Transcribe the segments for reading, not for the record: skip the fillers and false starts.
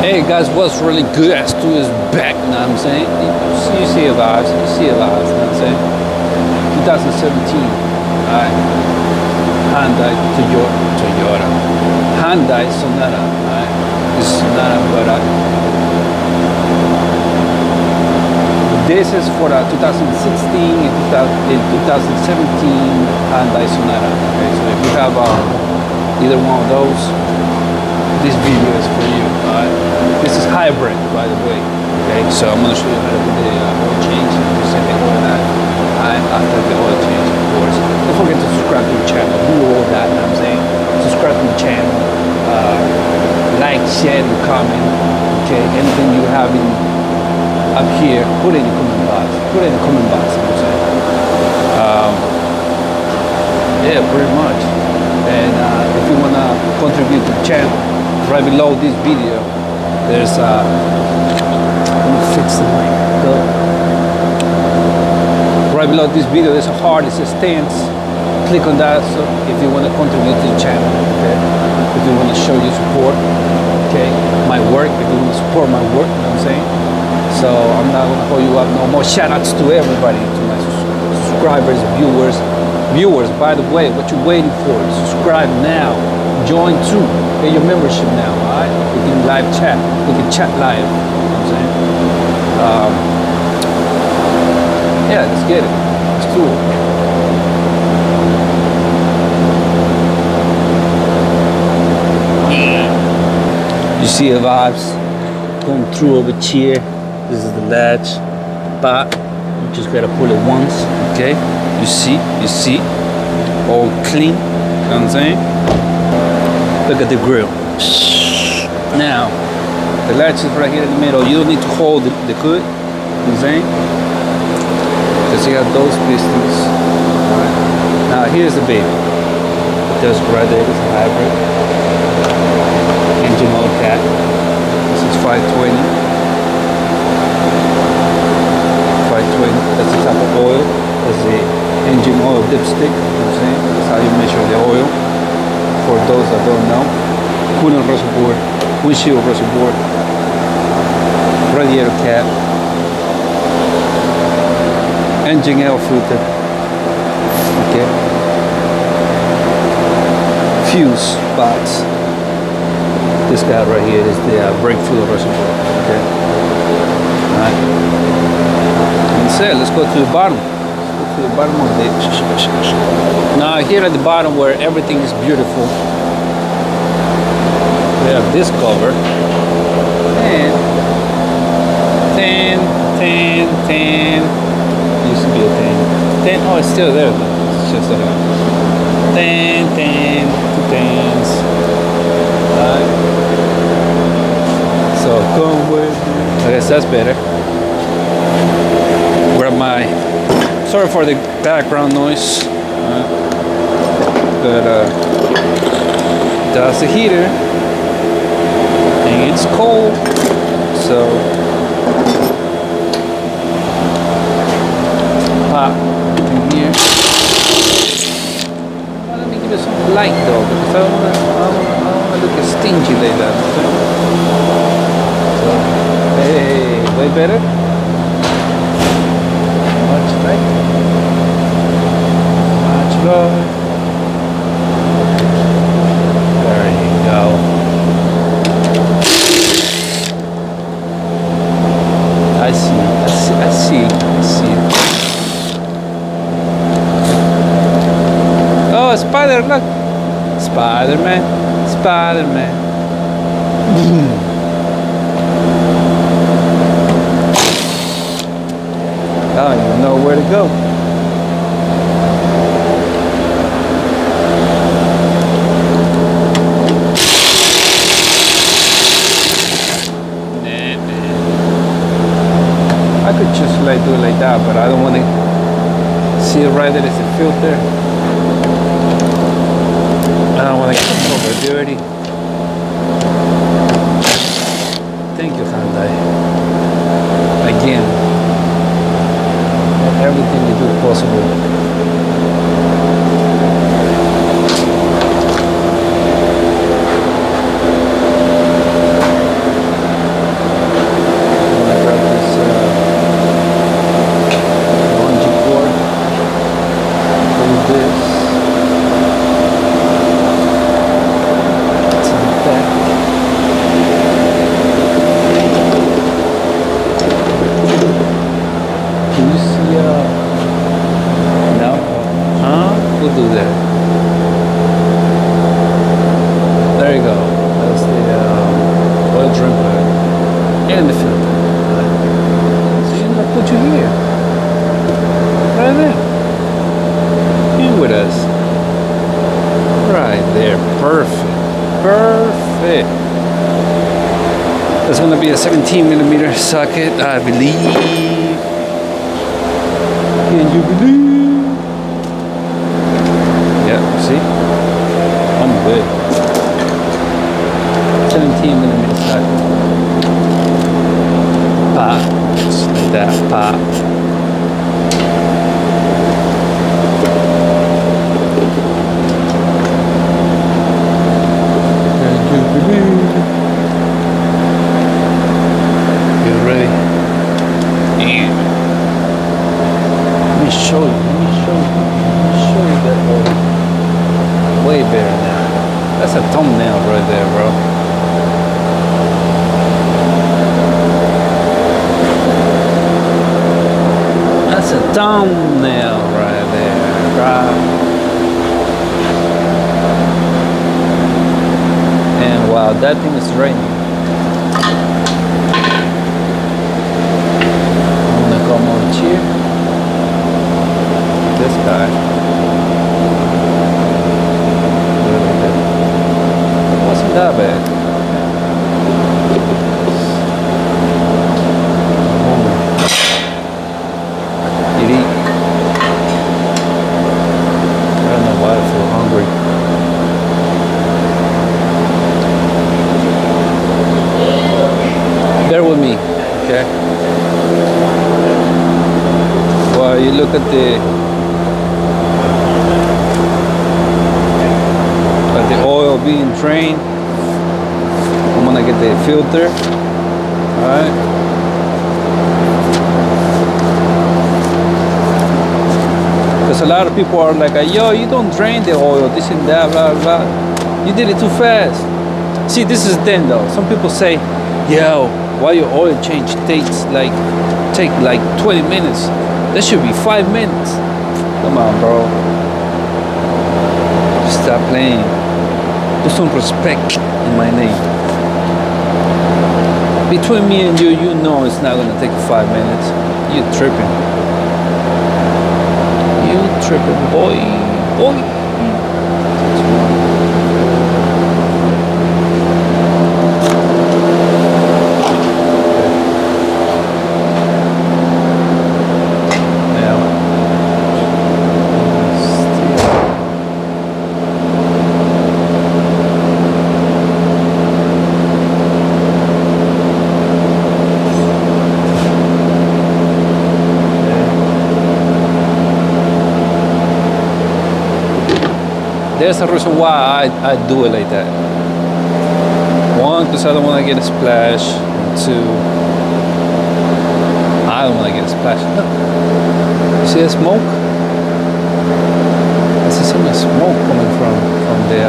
Hey guys, what's really good? Axtuo is back, you know what I'm saying? You see the vibes, you know what I'm saying? 2017, alright? Hyundai Toyota. Hyundai Sonata, alright? This is Sonata, but this is for the 2016 and 2017 Hyundai Sonata. Okay, so if you have either one of those, this video is for you. This is hybrid, by the way. Okay, so I'm gonna show you how to do the oil change. Just say the oil that after the oil change, of course. Don't forget to subscribe to the channel. Do all that. You know what I'm saying, subscribe to the channel, like, share, and comment. Okay, anything you have up here, put it in the comment box. Put it in the comment box. You know what I'm saying? Yeah, pretty much. And if you wanna contribute to the channel, right below this video, there's let me fix the mic. Right below this video, there's a heart. It says stance. Click on that. So if you want to contribute to the channel, okay, if you want to show your support, okay, my work, if you want to support my work, you know what I'm saying. So I'm not gonna hold you up no more. Shout outs to everybody, to my subscribers, viewers. By the way, what you waiting for? Subscribe now. Join too. Get your membership now, alright? We can live chat. We can chat live. You know what I'm saying? Yeah, let's get it. Let's do it. You see the vibes going through over here. This is the latch. But you just gotta pull it once, okay? You see, all clean. You know what I'm saying? Look at the grill. Now, the latch is right here in the middle. You don't need to hold the hood. You know what I'm saying? Because you have those pistons. Right. Now, here's the baby. There's right there. It's a hybrid. Engine oil cap. This is 520. 520. That's the type of oil. That's the engine oil dipstick. You know what I'm saying? That's how you measure the oil. For those that don't know, coolant reservoir, windshield reservoir, radiator cap, engine air filter, okay, fuse box. This guy right here is the brake fluid reservoir, okay. Alright, that's it. Let's go to the bottom. To the bottom of the now here at the bottom where everything is beautiful, we have this cover and 10 used to be a 10. Oh, it's still there, but it's just a 10 2 10s. Alright, so come with me. I guess that's better. Grab my, sorry for the background noise, but that's the heater and it's cold, so pop in here. Well, let me give it some light though, because I don't want to look stingy like that. So, hey, way better. Much right. Much love. There you go. I see. Oh, Spider, look. Spider-Man. I don't even know where to go. I could just do it like that, but I don't want to see it right there. It's a filter. I don't want to get over dirty. Thank you, Hyundai. Again, everything you do possible. drink with it. And in the filter. So you know, put you here. Right there. In with us. Right there. Perfect. Perfect. That's gonna be a 17mm socket, I believe. Can you believe? Yeah, see? I'm good. 17mm socket. Pop. Just like that. Pop. Can you believe? You ready? Yeah. Let me show you. Let me show you that oil. Way better now. That's a thumbnail right there, bro. That's a thumbnail right there, bro. And wow, that thing is raining. I'm gonna come on here. This guy. It wasn't that bad. You eat. I don't know why I feel hungry. Bear with me, okay? Well, you look at the oil being drained. I'm gonna get the filter. Alright. Because a lot of people are like, yo, you don't drain the oil, this and that, blah, blah. You did it too fast. See, this is the thing though. Some people say, yo, why your oil change take like 20 minutes? That should be 5 minutes. Come on, bro. Stop playing. Put some respect in my name. Between me and you know it's not gonna take 5 minutes. You tripping. You tripping, boy. There's a reason why I do it like that. One, because I don't want to get a splash. And two, I don't want to get a splash. Look. You see the smoke? I see some smoke coming from the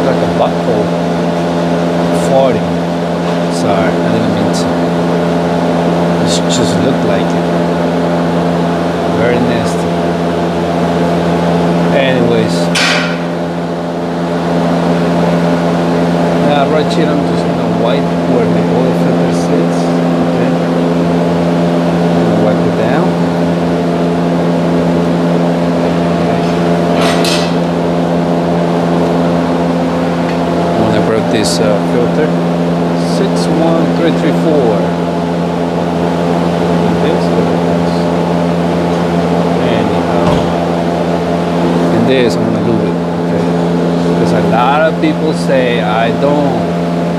like a butthole. Farting. Sorry, I didn't mean to. It just looked like it. Very nasty. Anyways, now right here I'm just gonna wipe where the oil filter sits. Okay, I'm gonna wipe it down. Okay. I'm gonna grab this filter 61334. This I'm gonna do it, okay? Because a lot of people say I don't.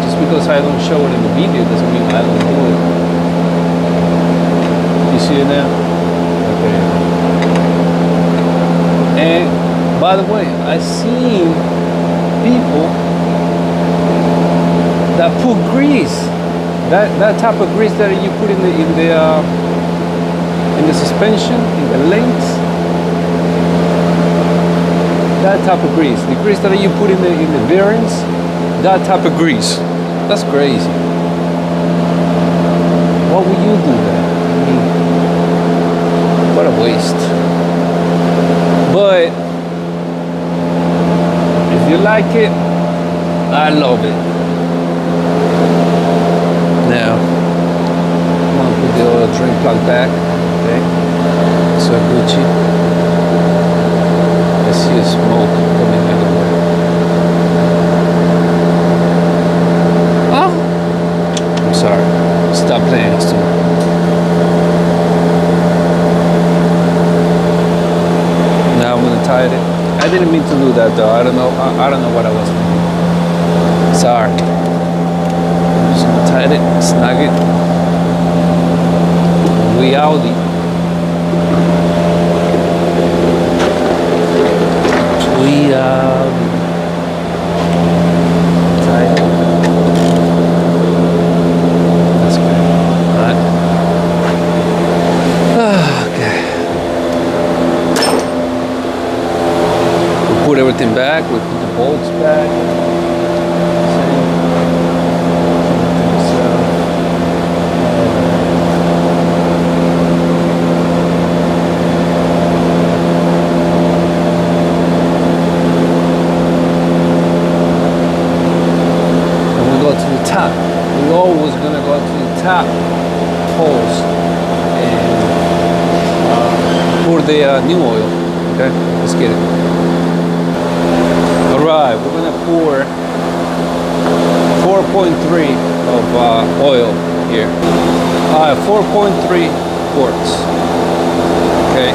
Just because I don't show it in the video doesn't mean I don't do it. You see it now? Okay. And by the way, I see people that put grease. That type of grease that you put in the suspension, in the links. That type of grease, the grease that you put in the bearings, that type of grease. That's crazy. Why would you do that? I mean, what a waste. But if you like it, I love it. back. Okay, so Gucci. I see a smoke coming out of the way. Oh, I'm sorry. Stop playing, Axtuo. Now I'm gonna tie it. I didn't mean to do that though. I don't know. I don't know what I was thinking. Sorry. I'm just gonna tie it, snug it. We Audi. We Audi. Tie it. That's good. Alright. Okay. We put everything back. We put the bolts back. Top. We're always gonna go to the top holes and pour the new oil. Okay, let's get it. All right, we're gonna pour 4.3 of oil here. 4.3 quarts. Okay,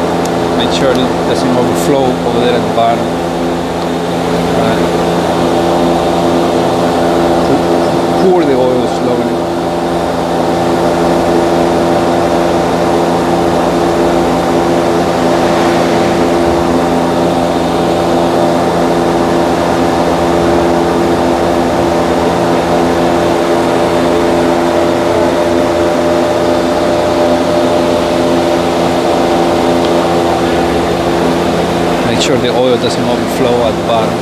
make sure it doesn't overflow over there at the bottom. All right. Pour the oil slowly. Make sure the oil doesn't overflow at the bottom.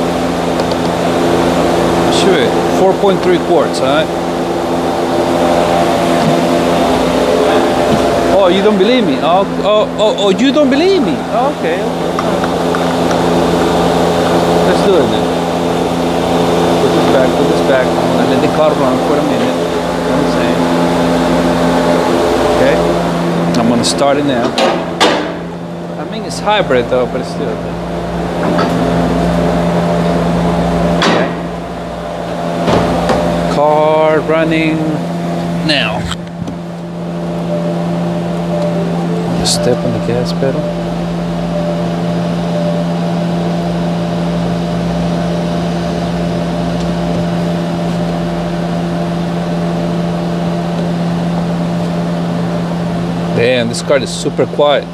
Sure, 4.3 quarts, alright? Oh, you don't believe me? Oh, you don't believe me? Okay. Let's do it then. Put this back. And let the car run for a minute. You know what I'm saying? Okay? I'm gonna start it now. I mean, it's hybrid though, but it's still okay. Car running now. Step on the gas pedal. Damn, this car is super quiet.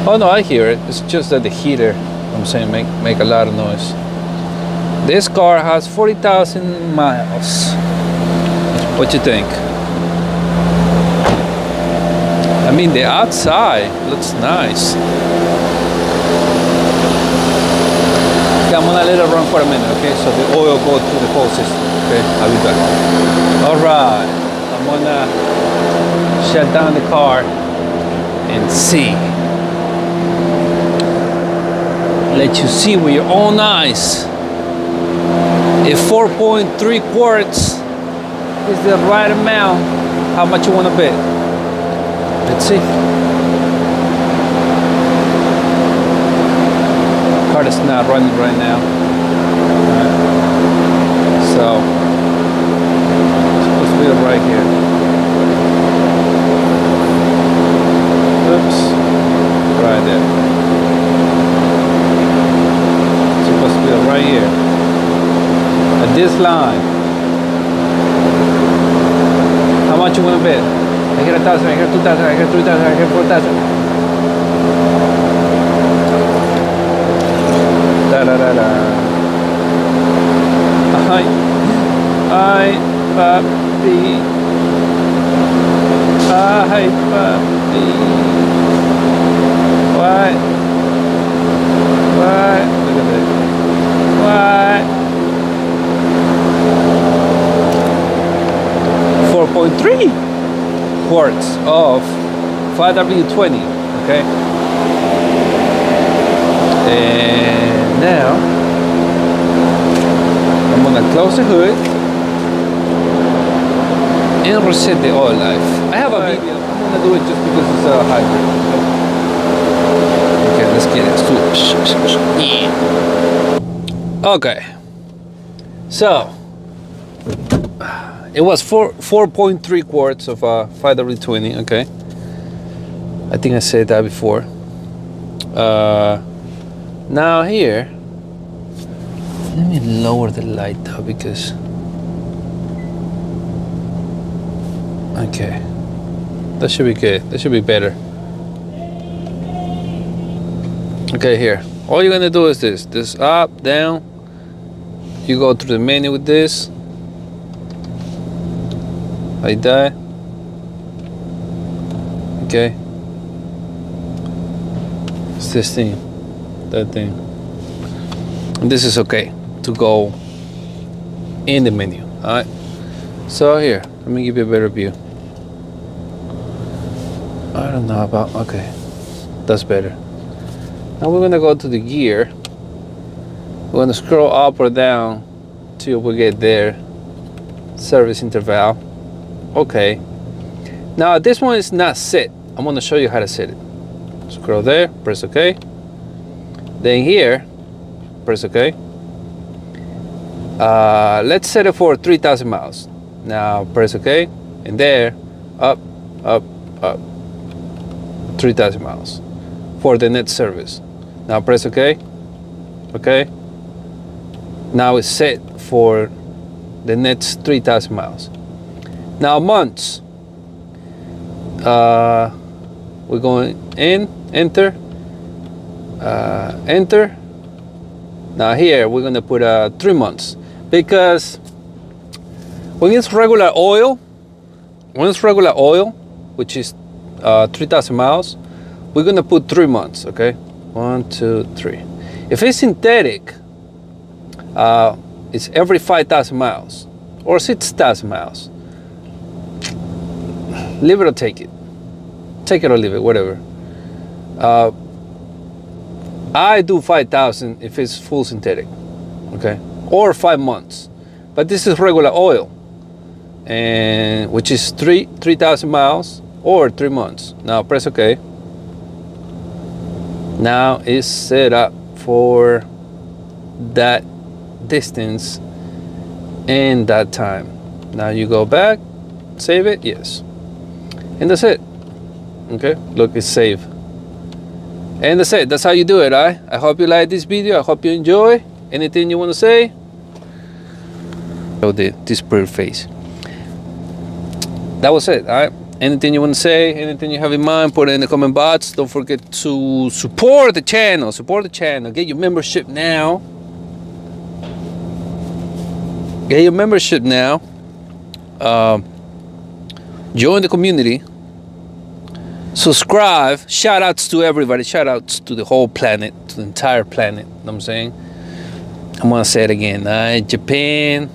Oh no, I hear it. It's just that the heater, I'm saying, make a lot of noise. This car has 40,000 miles. What you think? I mean, the outside looks nice. Okay, I'm gonna let it run for a minute, okay? So the oil goes through the whole system, okay? I'll be back. All right, I'm gonna shut down the car and see. Let you see with your own eyes if 4.3 quarts is the right amount. How much you want to bet? Let's see. Car is not running right now. Right. So it's supposed to be right here. Oops, right there. It's supposed to be right here. At this line. How much you want to bet? I hear 1,000, I hear 2,000, I hear 3,000, I hear 4,000. Da da da da. Ay, papi. Ay, papi. What? What? Look at that. What? 4.3 quarts of 5W20, okay? And now I'm gonna close the hood and reset the oil life. I have a video. I'm gonna do it just because it's a hybrid. Okay, let's get it. Yeah. Okay. So it was 4.3 quarts of 5W20. Okay. I think I said that before. Now here, let me lower the light though because. Okay, that should be good. That should be better. Okay, here. All you're gonna do is this up, down. You go through the menu with this. Like that. Okay. It's this thing. That thing. And this is okay to go in the menu. Alright. So here, let me give you a better view. I don't know about, okay, that's better. Now we're gonna go to the gear. We're gonna scroll up or down till we get there. Service interval. Okay. Now this one is not set. I'm gonna show you how to set it. Scroll there, press OK. Then here, press OK. Let's set it for 3,000 miles. Now press OK, and there, up, up, up. 3,000 miles for the net service. Now press OK. Okay. Now it's set for the next 3,000 miles. Now months. We're going in, enter, enter. Now here we're gonna put 3 months because when it's regular oil, which is 3,000 miles, we're gonna put 3 months. Okay, 1, 2, 3. If it's synthetic, it's every 5,000 miles or 6,000 miles. Leave it or take it. Take it or leave it, whatever. I do 5,000 if it's full synthetic, okay, or 5 months. But this is regular oil, and which is 3,000 miles or 3 months. Now press OK. Now it's set up for that distance and that time. Now you go back, save it, yes, and that's it. Okay, look, it's saved. And that's it. That's how you do it. I hope you like this video. I hope you enjoy. Anything you want to say? Oh, this bird face. That was it. All right. Anything you want to say? Anything you have in mind? Put it in the comment box. Don't forget to support the channel. Support the channel. Get your membership now. Get your membership now. Join the community. Subscribe. Shout outs to everybody. Shout outs to the whole planet, to the entire planet. You know what I'm saying? I'm gonna say it again. Japan,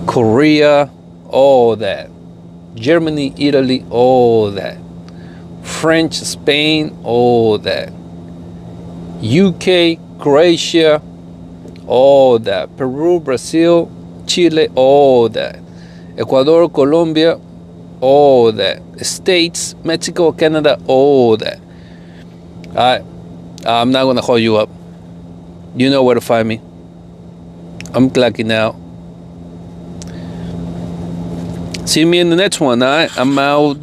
Korea, all that. Germany, Italy, all that. French, Spain, all that. UK, Croatia, all that. Peru, Brazil, Chile, all that. Ecuador, Colombia, all that. States, Mexico, Canada, all that. I'm not gonna hold you up. You know where to find me. I'm clocking out. See me in the next one. I'm out.